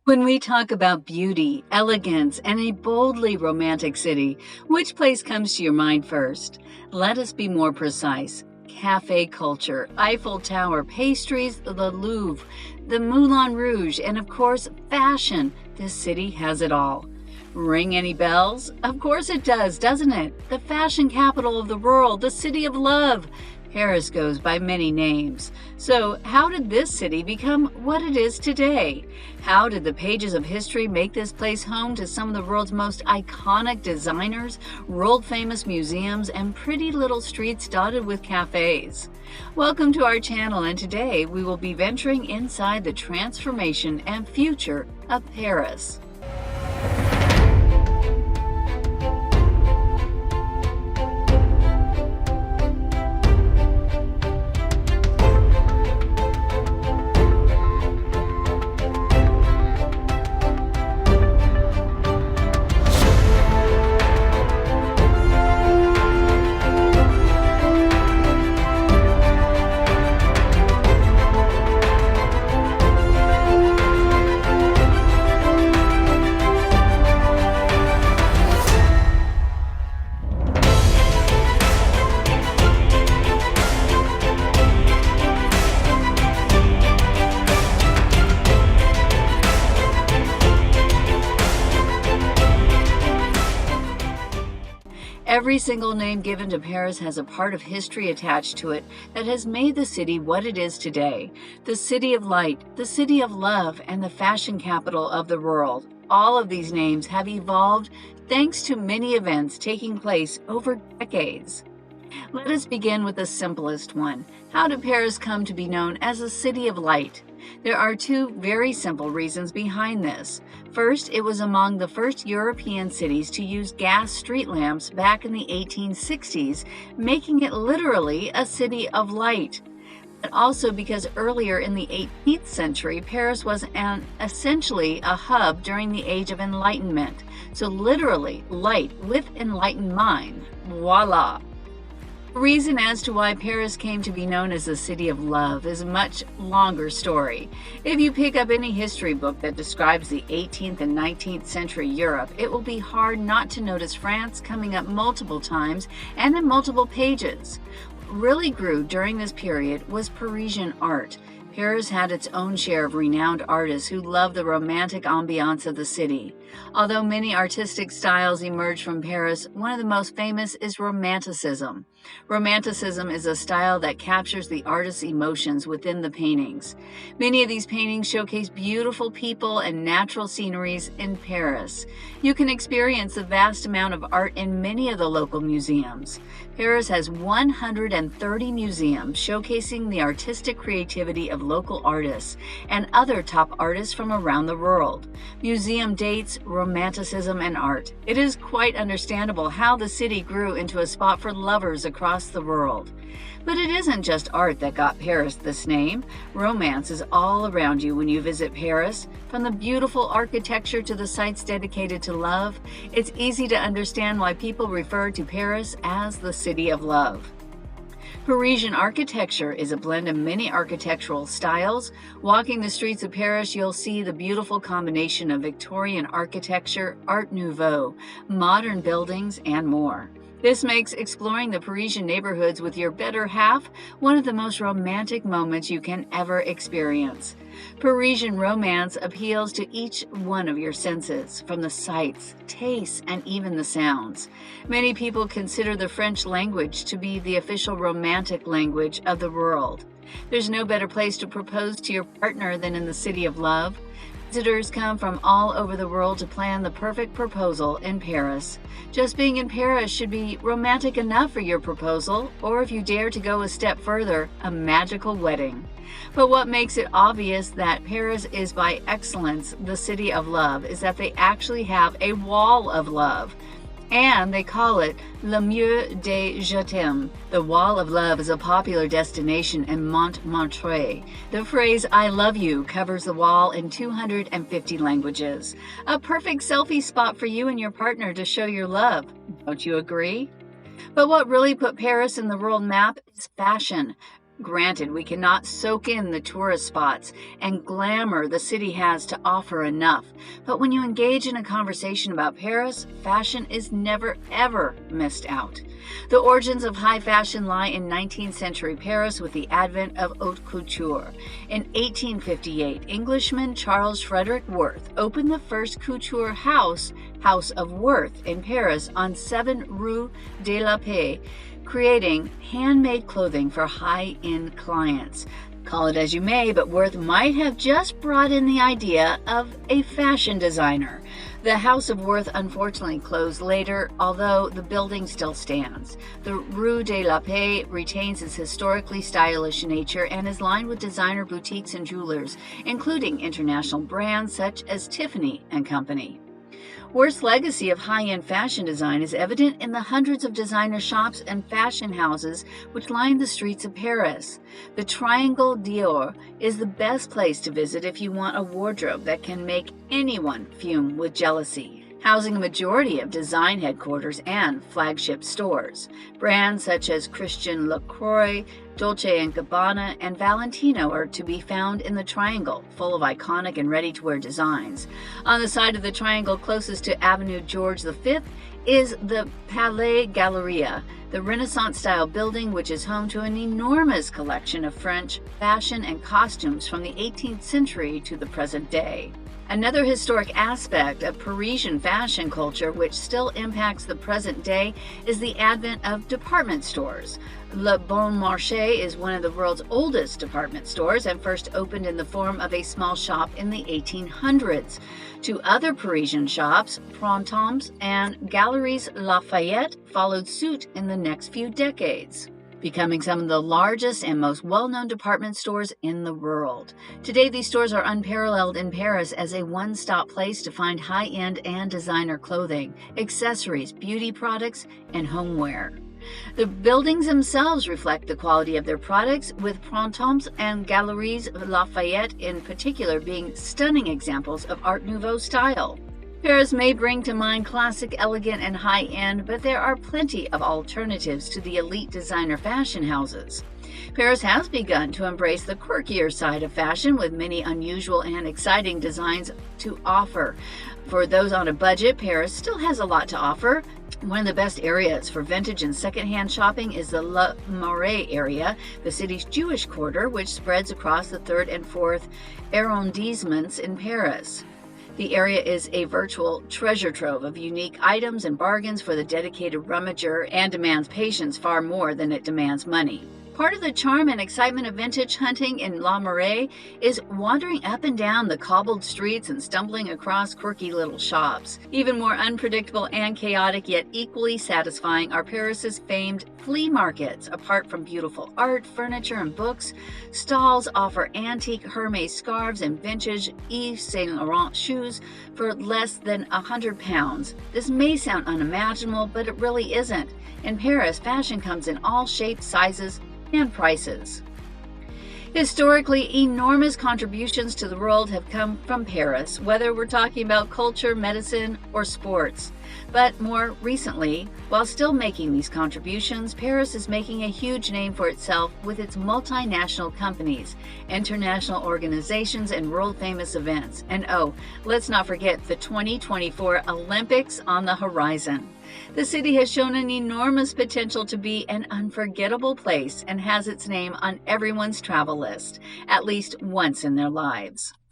When we talk about beauty, elegance, and a boldly romantic city, which place comes to your mind first? Let us be more precise. Cafe culture, Eiffel Tower, pastries, the Louvre, the Moulin Rouge, and of course, fashion. This city has it all. Ring any bells? Of course it does, doesn't it? The fashion capital of the world, the city of love. Paris goes by many names. So, how did this city become what it is today? How did the pages of history make this place home to some of the world's most iconic designers, world-famous museums, and pretty little streets dotted with cafes? Welcome to our channel, and today we will be venturing inside the transformation and future of Paris. Every single name given to Paris has a part of history attached to it that has made the city what it is today. The city of light, the city of love, and the fashion capital of the world. All of these names have evolved thanks to many events taking place over decades. Let us begin with the simplest one. How did Paris come to be known as a city of light? There are two very simple reasons behind this. First, it was among the first European cities to use gas street lamps back in the 1860s, making it literally a city of light. But also because earlier in the 18th century, Paris was essentially a hub during the Age of Enlightenment. So literally, light with enlightened mind. Voila! The reason as to why Paris came to be known as the city of love is a much longer story. If you pick up any history book that describes the 18th and 19th century Europe, it will be hard not to notice France coming up multiple times and in multiple pages. What really grew during this period was Parisian art. Paris had its own share of renowned artists who loved the romantic ambiance of the city. Although many artistic styles emerged from Paris, one of the most famous is Romanticism. Romanticism is a style that captures the artist's emotions within the paintings. Many of these paintings showcase beautiful people and natural sceneries in Paris. You can experience the vast amount of art in many of the local museums. Paris has 130 museums showcasing the artistic creativity of local artists and other top artists from around the world. Museum dates, Romanticism, and art. It is quite understandable how the city grew into a spot for lovers across the world. But it isn't just art that got Paris this name. Romance is all around you when you visit Paris. From the beautiful architecture to the sites dedicated to love, it's easy to understand why people refer to Paris as the city of love. Parisian architecture is a blend of many architectural styles. Walking the streets of Paris, you'll see the beautiful combination of Victorian architecture, Art Nouveau, modern buildings, and more. This makes exploring the Parisian neighborhoods with your better half one of the most romantic moments you can ever experience. Parisian romance appeals to each one of your senses, from the sights, tastes, and even the sounds. Many people consider the French language to be the official romantic language of the world. There's no better place to propose to your partner than in the city of love. Visitors come from all over the world to plan the perfect proposal in Paris. Just being in Paris should be romantic enough for your proposal, or if you dare to go a step further, a magical wedding. But what makes it obvious that Paris is by excellence the city of love is that they actually have a wall of love. And they call it Le Mur de Je t'aime. The Wall of Love is a popular destination in Montmartre. The phrase I love you covers the wall in 250 languages. A perfect selfie spot for you and your partner to show your love. Don't you agree? But what really put Paris in the world map is fashion. Granted, we cannot soak in the tourist spots and glamour the city has to offer enough, but when you engage in a conversation about Paris, fashion is never ever missed out. The origins of high fashion lie in 19th century Paris with the advent of haute couture. In 1858, Englishman Charles Frederick Worth opened the first couture house, House of Worth, in Paris on 7 Rue de la Paix, creating handmade clothing for high-end clients. Call it as you may, but Worth might have just brought in the idea of a fashion designer. The House of Worth unfortunately closed later, although the building still stands. The Rue de la Paix retains its historically stylish nature and is lined with designer boutiques and jewelers, including international brands such as Tiffany & Company. Worth's legacy of high-end fashion design is evident in the hundreds of designer shops and fashion houses which line the streets of Paris. The Triangle d'Or is the best place to visit if you want a wardrobe that can make anyone fume with jealousy, housing a majority of design headquarters and flagship stores. Brands such as Christian Lacroix, Dolce & Gabbana, and Valentino are to be found in the Triangle, full of iconic and ready-to-wear designs. On the side of the Triangle closest to Avenue George V is the Palais Galleria, the Renaissance-style building which is home to an enormous collection of French fashion and costumes from the 18th century to the present day. Another historic aspect of Parisian fashion culture which still impacts the present day is the advent of department stores. Le Bon Marché is one of the world's oldest department stores and first opened in the form of a small shop in the 1800s. Two other Parisian shops, Printemps and Galeries Lafayette, followed suit in the next few decades, becoming some of the largest and most well-known department stores in the world. Today, these stores are unparalleled in Paris as a one-stop place to find high-end and designer clothing, accessories, beauty products, and homeware. The buildings themselves reflect the quality of their products, with Printemps and Galeries Lafayette in particular being stunning examples of Art Nouveau style. Paris may bring to mind classic, elegant, and high-end, but there are plenty of alternatives to the elite designer fashion houses. Paris has begun to embrace the quirkier side of fashion with many unusual and exciting designs to offer. For those on a budget, Paris still has a lot to offer. One of the best areas for vintage and secondhand shopping is the Le Marais area, the city's Jewish quarter, which spreads across the 3rd and 4th arrondissements in Paris. The area is a virtual treasure trove of unique items and bargains for the dedicated rummager and demands patience far more than it demands money. Part of the charm and excitement of vintage hunting in Le Marais is wandering up and down the cobbled streets and stumbling across quirky little shops. Even more unpredictable and chaotic, yet equally satisfying, are Paris's famed flea markets. Apart from beautiful art, furniture, and books, stalls offer antique Hermes scarves and vintage Yves Saint Laurent shoes for less than £100. This may sound unimaginable, but it really isn't. In Paris, fashion comes in all shapes, sizes, and prices. Historically, enormous contributions to the world have come from Paris, whether we're talking about culture, medicine, or sports. But more recently, while still making these contributions, Paris is making a huge name for itself with its multinational companies, international organizations, and world-famous events. And oh, let's not forget the 2024 Olympics on the horizon. The city has shown an enormous potential to be an unforgettable place and has its name on everyone's travel list, at least once in their lives.